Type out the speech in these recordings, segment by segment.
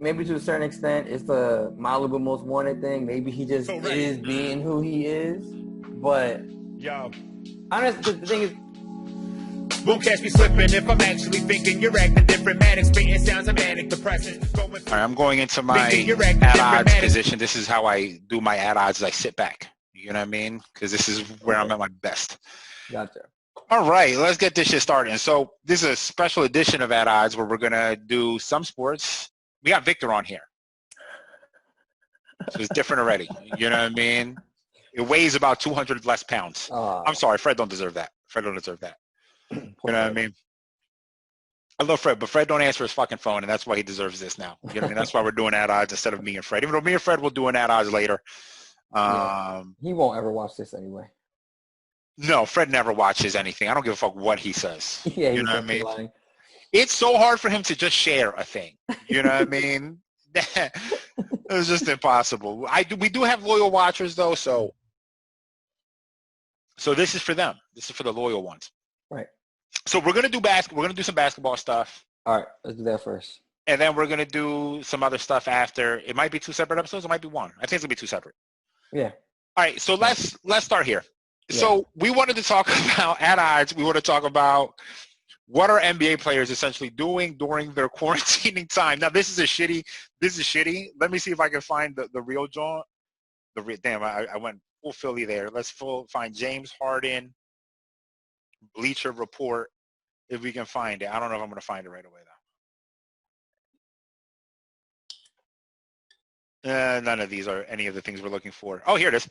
maybe to a certain extent, it's the Malibu Most Wanted thing. Maybe he just is being who he is. But honestly, the thing is, won't catch me slipping if I'm actually thinking you're acting different. Manic spitting sounds of manic depressing. All right, I'm going into my at odds position. This is how I do my at odds. I sit back. You know what I mean? Because this is where I'm at my best. Gotcha. All right, let's get this shit started. And so this is a special edition of At Odds where we're going to do some sports. We got Victor on here. So it's different already. You know what I mean? It weighs about 200 less pounds. I'm sorry, Fred don't deserve that. Fred don't deserve that. You know what I mean? I love Fred, but Fred don't answer his fucking phone, and that's why he deserves this now. You know what I mean? That's why we're doing At Odds instead of me and Fred. Even though me and Fred will do an At Odds later. He won't ever watch this anyway. No, Fred never watches anything. I don't give a fuck what he says. Yeah, you know what I mean? Lying. It's so hard for him to just share a thing. You know what I mean? It's just impossible. We do have loyal watchers though, so this is for them. This is for the loyal ones. Right. So we're gonna do We're gonna do some basketball stuff. All right, let's do that first. And then we're gonna do some other stuff after. It might be 2 separate episodes. It might be one. I think it's gonna be 2 separate. Yeah. All right. So let's start here. Yeah. So we wanted to talk about At Odds. We want to talk about what are NBA players essentially doing during their quarantining time. Now this is shitty. Let me see if I can find the real John. Damn, I went full Philly there. Let's find James Harden, Bleacher Report, if we can find it. I don't know if I'm going to find it right away though. None of these are any of the things we're looking for. Oh, here it is.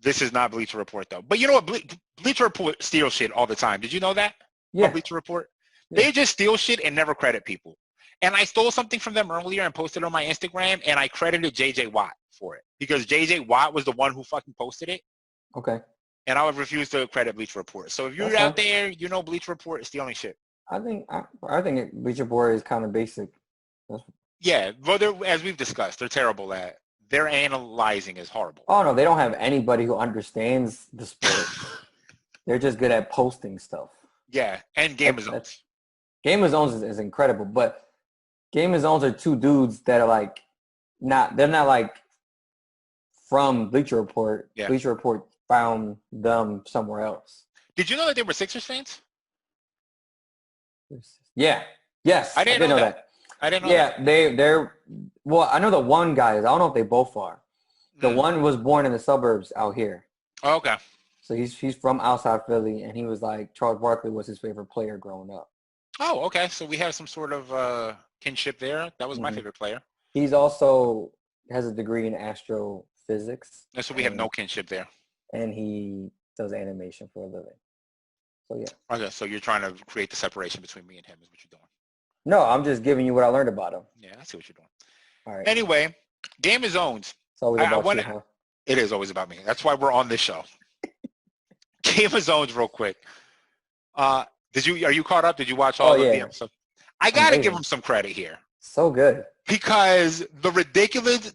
This is not Bleacher Report though. But you know what? Bleacher Report steals shit all the time. Did you know that? Yeah. Bleacher Report. Yeah. They just steal shit and never credit people. And I stole something from them earlier and posted it on my Instagram, and I credited JJ Watt for it because JJ Watt was the one who fucking posted it. Okay. And I would refuse to credit Bleacher Report. So if you're out there, you know Bleacher Report is stealing shit. I think Bleacher Report is kind of basic. Yeah, well, as we've discussed, they're terrible at. Their analyzing is horrible. Oh no, they don't have anybody who understands the sport. They're just good at posting stuff. Yeah, and Game of Zones. Game of Zones is incredible, but Game of Zones are two dudes that are like they're not like from Bleacher Report. Yeah. Bleacher Report found them somewhere else. Did you know that they were Sixers fans? Yeah. Yes. I didn't know that. I didn't know that. Yeah, they're well, I know the one guy is. I don't know if they both are. The one was born in the suburbs out here. Oh, okay. So he's from outside Philly, and he was like, Charles Barkley was his favorite player growing up. Oh, okay. So we have some sort of kinship there. That was my favorite player. He's also has a degree in astrophysics. So we have no kinship there. And he does animation for a living. So, yeah. Okay, so you're trying to create the separation between me and him is what you're doing. No, I'm just giving you what I learned about him. Yeah, I see what you're doing. All right. Anyway, Game of Zones. It's always about you, huh? It is always about me. That's why we're on this show. Game of Zones real quick. Are you caught up? Did you watch all of the episodes? I got to give them some credit here. So good. Because the ridiculous,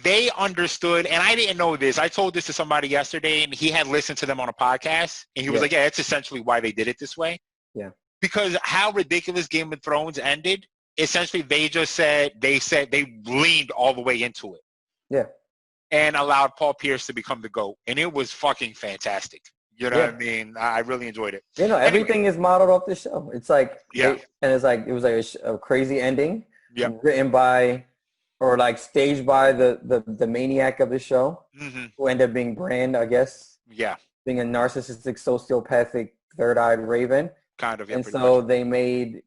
they understood, and I didn't know this. I told this to somebody yesterday, and he had listened to them on a podcast, and he was like, yeah, it's essentially why they did it this way. Yeah. Because how ridiculous Game of Thrones ended, essentially they leaned all the way into it. Yeah. And allowed Paul Pierce to become the GOAT. And it was fucking fantastic. You know what I mean? I really enjoyed it. You know, everything is modeled off this show. It's like, it was like a crazy ending. Yep. Written by, or like staged by the maniac of the show, who ended up being Brand, I guess. Yeah. Being a narcissistic, sociopathic, third-eyed raven. Kind of. Yeah, and so they made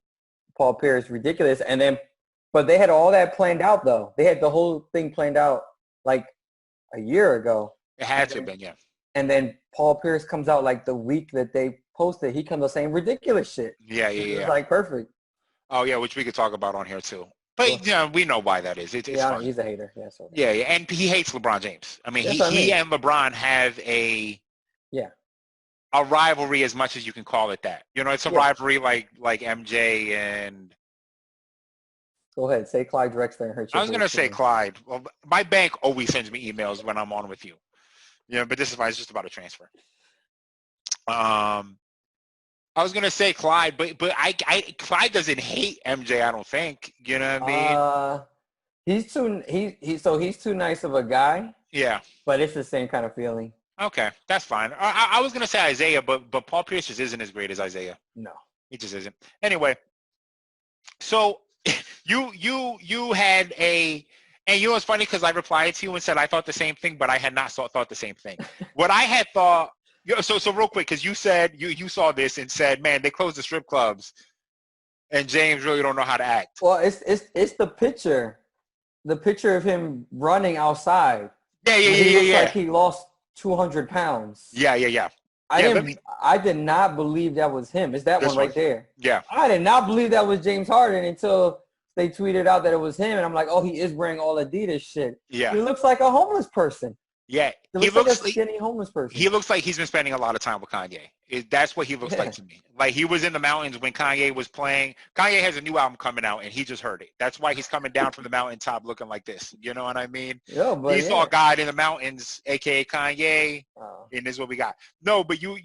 Paul Pierce ridiculous. And then, but they had all that planned out, though. They had the whole thing planned out like a year ago. It had to have been, yeah. And then Paul Pierce comes out like the week that they posted. He comes out saying ridiculous shit. Yeah. It's like perfect. Oh, yeah, which we could talk about on here, too. But, yeah, we know why that is. It's fun. He's a hater. Yeah, so. Yeah, and he hates LeBron James. I mean, he and LeBron have a rivalry, as much as you can call it that. You know, it's a rivalry like MJ and... Go ahead. Say Clyde Drexler and hurt you. I was going to say Clyde. Well, my bank always sends me emails when I'm on with you. Yeah, but this is fine. It's just about a transfer. I was gonna say Clyde, but Clyde doesn't hate MJ. I don't think. You know what I mean? He's too nice of a guy. Yeah. But it's the same kind of feeling. Okay, that's fine. I was gonna say Isaiah, but Paul Pierce just isn't as great as Isaiah. No, he just isn't. Anyway, so you had a, and you know it's funny because I replied to you and said I thought the same thing, but I had not thought the same thing. What I had thought. So real quick, because you said you saw this and said, man, they closed the strip clubs, and James really don't know how to act. Well, it's the picture of him running outside. Yeah. He looks like he lost 200 pounds. Yeah. I did not believe that was him. It's that one right there. Yeah. I did not believe that was James Harden until they tweeted out that it was him, and I'm like, oh, he is wearing all Adidas shit. Yeah. He looks like a homeless person. Yeah. He looks like a skinny homeless person. He looks like he's been spending a lot of time with Kanye. That's what he looks like to me. Like he was in the mountains when Kanye was playing. Kanye has a new album coming out, and he just heard it. That's why he's coming down from the mountaintop looking like this. You know what I mean? Yeah, but he saw God in the mountains, a.k.a. Kanye, and this is what we got. No, but you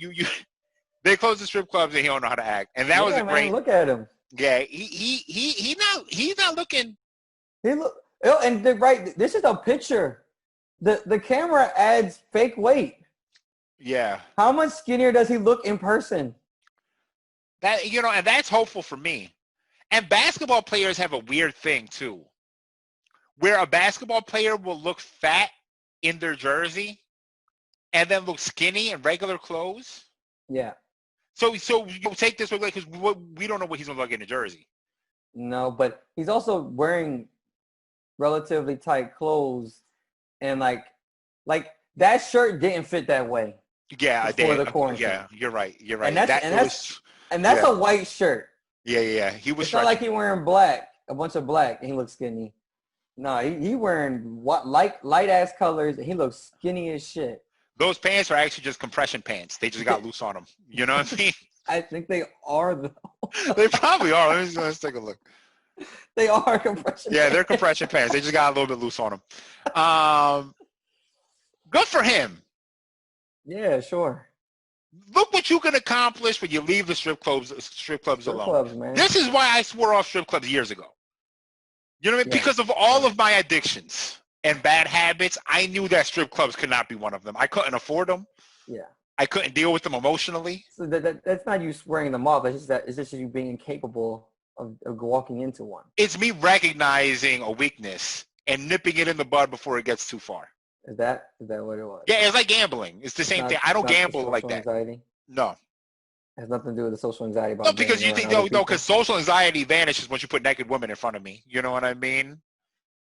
they closed the strip clubs, and he don't know how to act. And that was a great. Look at him. Yeah, he's not looking. This is a picture. The camera adds fake weight. Yeah. How much skinnier does he look in person? That and that's hopeful for me. And basketball players have a weird thing too, where a basketball player will look fat in their jersey and then look skinny in regular clothes. Yeah. So you take this away because we don't know what he's gonna look in the jersey. No, but he's also wearing relatively tight clothes, and like that shirt didn't fit that way. Yeah, before the quarantine. Yeah, you're right. And that's a white shirt. Yeah. He was. It's not like he wearing a bunch of black, and he looks skinny. No, he wearing light ass colors, and he looks skinny as shit. Those pants are actually just compression pants. They just got loose on them. You know what I mean? I think they are though. They probably are. Let's take a look. They are compression. Yeah, they're compression pants. They just got a little bit loose on them. Good for him. Yeah, sure. Look what you can accomplish when you leave the strip clubs alone. Clubs, man. This is why I swore off strip clubs years ago. You know what I mean? Yeah. Because of all of my addictions and bad habits, I knew that strip clubs could not be one of them. I couldn't afford them. Yeah. I couldn't deal with them emotionally. So that's not you swearing them off. It's just you being incapable of walking into one. It's me recognizing a weakness and nipping it in the bud before it gets too far. Is that what it was? Yeah, it's like gambling. It's the same thing. I don't gamble like that. Anxiety? No. It has nothing to do with the social anxiety. No, because you think because social anxiety vanishes once you put naked women in front of me. You know what I mean?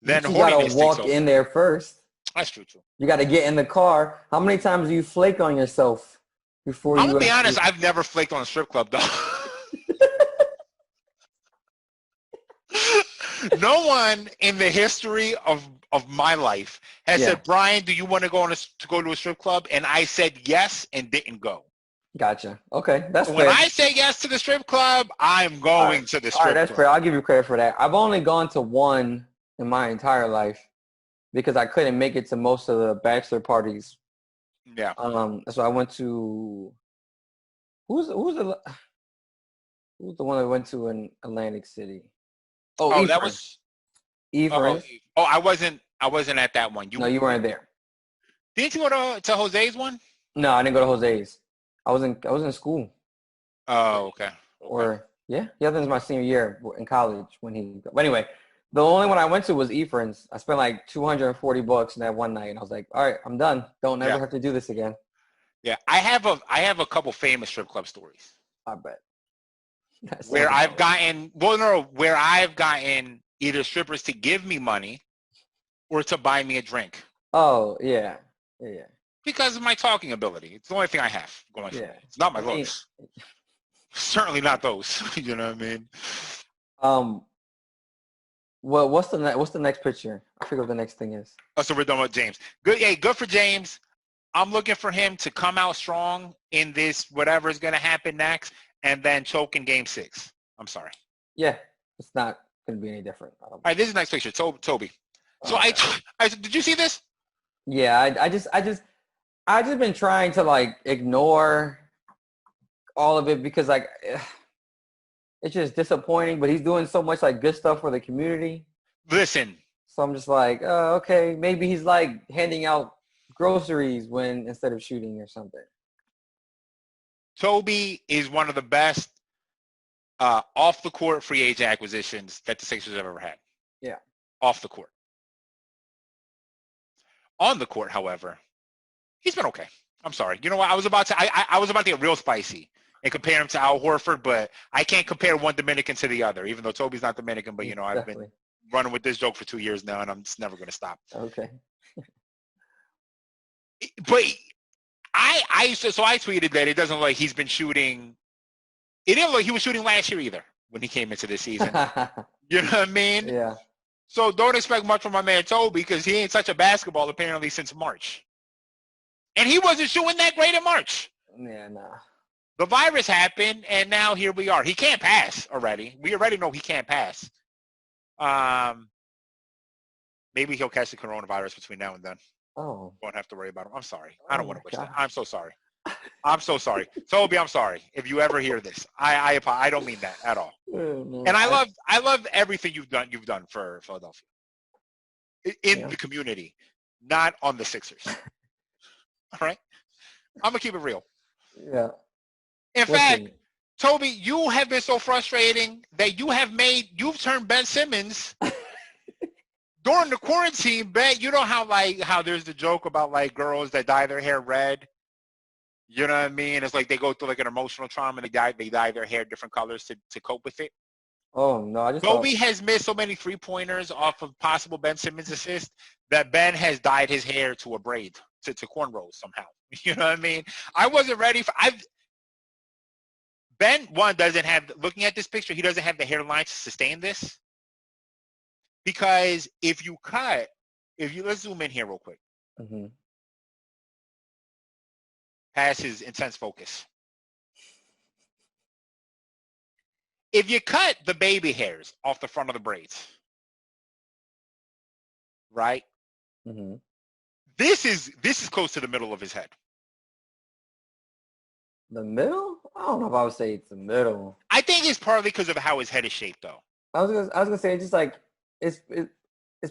Then you gotta walk in there first. That's true too. You got to get in the car. How many times do you flake on yourself before you? I'm gonna be honest. I've never flaked on a strip club though. No one in the history of my life has said, Brian, do you want to go to a strip club? And I said yes and didn't go. Gotcha. Okay, that's when fair. I say yes to the strip club, I'm going to the strip club. That's fair. I'll give you credit for that. I've only gone to one in my entire life because I couldn't make it to most of the bachelor parties. Yeah. So I went to who's the one I went to in Atlantic City? Oh, that was Ephraim. I wasn't at that one. No, you weren't there. Didn't you go to Jose's one? No, I didn't go to Jose's. I was in school. Oh, okay. Or yeah, that was my senior year in college when he. But anyway, the only one I went to was Ephraim's. I spent like $240 in that one night, and I was like, all right, I'm done. Don't ever have to do this again. Yeah, I have a couple famous strip club stories. I bet. Where I've gotten either strippers to give me money or to buy me a drink. Oh, yeah. Because of my talking ability. It's the only thing I have going for me. It's not my looks. Certainly not those. You know what I mean? Well, what's the next picture? I forget what the next thing is. Oh, so we're done with James. Good. Hey, good for James. I'm looking for him to come out strong in this whatever is going to happen next, and then choke in Game 6. I'm sorry. Yeah, it's not going to be any different. All right, this is the next picture. Toby. So I did you see this? Yeah, I just been trying to like ignore all of it because like it's just disappointing. But he's doing so much like good stuff for the community. Listen, So I'm just like, okay, maybe he's like handing out groceries when instead of shooting or something. Toby is one of the best off the court free agent acquisitions that the Sixers have ever had. Yeah. Off the court. On the court, however, he's been okay. I'm sorry. You know what? I was about to get real spicy and compare him to Al Horford, but I can't compare one Dominican to the other, even though Toby's not Dominican, but I've been running with this joke for 2 years now, and I'm just never going to stop. Okay. But I tweeted that it doesn't look like he's been shooting. It didn't look like he was shooting last year either when he came into this season. You know what I mean? Yeah. So don't expect much from my man Toby because he ain't such a basketball apparently since March. And he wasn't shooting that great in March. Yeah, nah. The virus happened, and now here we are. He can't pass already. We already know he can't pass. Maybe he'll catch the coronavirus between now and then. Oh. Won't have to worry about him. I'm sorry. I don't want to wish that. I'm so sorry. I'm so sorry. Toby, I'm sorry. If you ever hear this, I don't mean that at all. No, and I love everything you've done for Philadelphia. In the community, not on the Sixers. All right? I'm going to keep it real. Yeah. In fact, Toby, you have been so frustrating that you've turned Ben Simmons during the quarantine. Ben, you know how there's the joke about like girls that dye their hair red. You know what I mean? It's like they go through like an emotional trauma and they dye their hair different colors to cope with it. Oh no, Toby has missed so many 3-pointers off of possible Ben Simmons assist that Ben has dyed his hair to a braid, to cornrows somehow. You know what I mean? I wasn't ready for Ben, doesn't have, looking at this picture, he doesn't have the hairline to sustain this. Because let's zoom in here real quick. Mm-hmm. Past his intense focus. If you cut the baby hairs off the front of the braids, right? Mm-hmm. This is close to the middle of his head. The middle? I don't know if I would say it's the middle. I think it's partly because of how his head is shaped, though. I was gonna say it's just like it's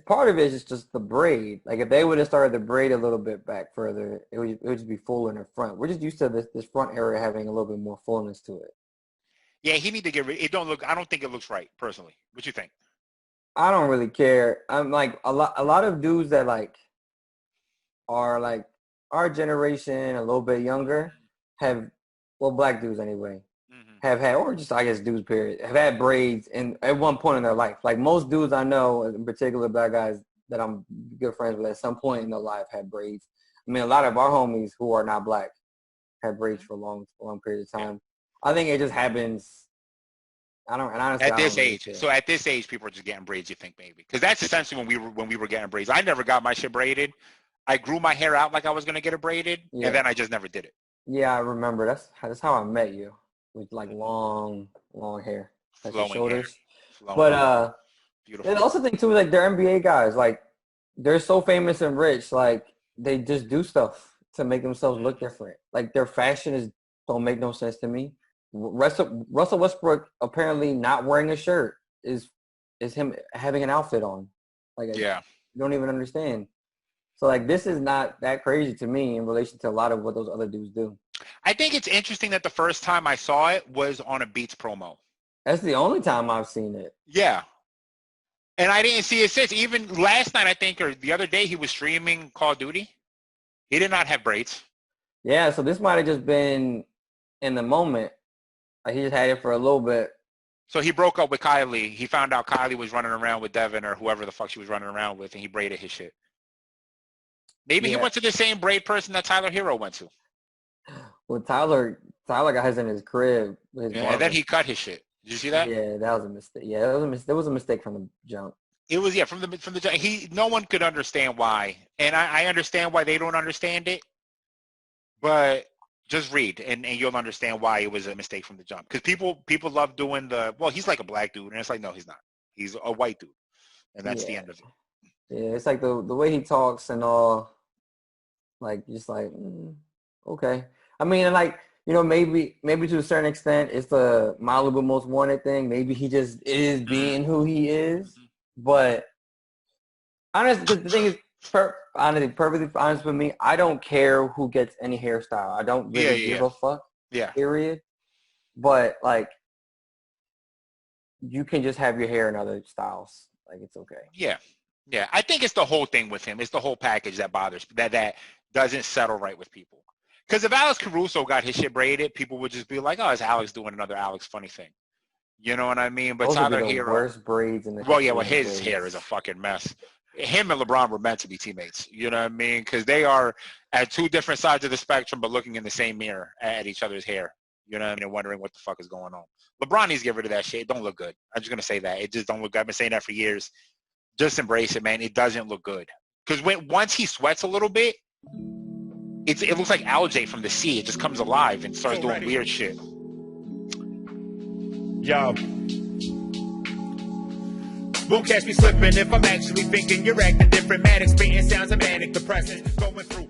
part of it is just the braid. Like if they would have started the braid a little bit back further, it would just be fuller in the front. We're just used to this front area having a little bit more fullness to it. Yeah, he need to get rid. I don't think it looks right personally. What you think? I don't really care. I'm like a lot of dudes that like are like our generation, a little bit younger, black dudes anyway, have had, or just I guess dudes period, have had braids at one point in their life. Like most dudes I know, in particular black guys that I'm good friends with, at some point in their life had braids. I mean, a lot of our homies who are not black had braids for a long period of time. I think it just happens. At this age. So at this age, people are just getting braids. You think maybe because that's essentially when we were getting braids. I never got my shit braided. I grew my hair out like I was gonna get it braided, and then I just never did it. Yeah, I remember. That's how I met you, with like long hair, like your shoulders. But beautiful. And I also think too, like they're NBA guys. Like they're so famous and rich. Like they just do stuff to make themselves look different. Like their fashion don't make no sense to me. Russell Westbrook apparently not wearing a shirt is him having an outfit on. Like you don't even understand. So like this is not that crazy to me in relation to a lot of what those other dudes do. I think it's interesting that the first time I saw it was on a Beats promo. That's the only time I've seen it. Yeah. And I didn't see it since. Even last night, I think, or the other day, he was streaming Call of Duty. He did not have braids. Yeah, so this might have just been in the moment. Like he just had it for a little bit. So he broke up with Kylie. He found out Kylie was running around with Devin or whoever the fuck she was running around with, and he braided his shit. Maybe he went to the same braid person that Tyler Herro went to. Well, Tyler got his in his crib. And then he cut his shit. Did you see that? Yeah, that was a mistake. Yeah, that was a mistake from the jump. It was from the jump. No one could understand why, and I understand why they don't understand it. But just read, and you'll understand why it was a mistake from the jump. Because people love doing he's like a black dude, and it's like no, he's not. He's a white dude, and that's the end of it. Yeah, it's like the way he talks and all, like just like okay. I mean, and like maybe to a certain extent, it's the Malibu Most Wanted thing. Maybe he just is being who he is, but Honestly, the thing is, honestly, perfectly honest with me, I don't care who gets any hairstyle. I don't really give a fuck. Yeah. Period. But like, you can just have your hair in other styles. Like, it's okay. Yeah. Yeah. I think it's the whole thing with him. It's the whole package that bothers that doesn't settle right with people. Because if Alex Caruso got his shit braided, people would just be like, "Oh, it's Alex doing another Alex funny thing." You know what I mean? But Those Tyler would be the Herro, worst braids in the his braids. hair is a fucking mess. Him and LeBron were meant to be teammates. You know what I mean? Because they are at two different sides of the spectrum, but looking in the same mirror at each other's hair. You know what I mean? And wondering what the fuck is going on. LeBron needs to get rid of that shit. It don't look good. I'm just gonna say that. It just don't look good. I've been saying that for years. Just embrace it, man. It doesn't look good. Because once he sweats a little bit, it looks like algae from the sea. It just comes alive and starts doing weird shit. Yo. Won't catch me slipping if I'm actually thinking you're acting different. Manic, spitting sounds of manic depressant. Going through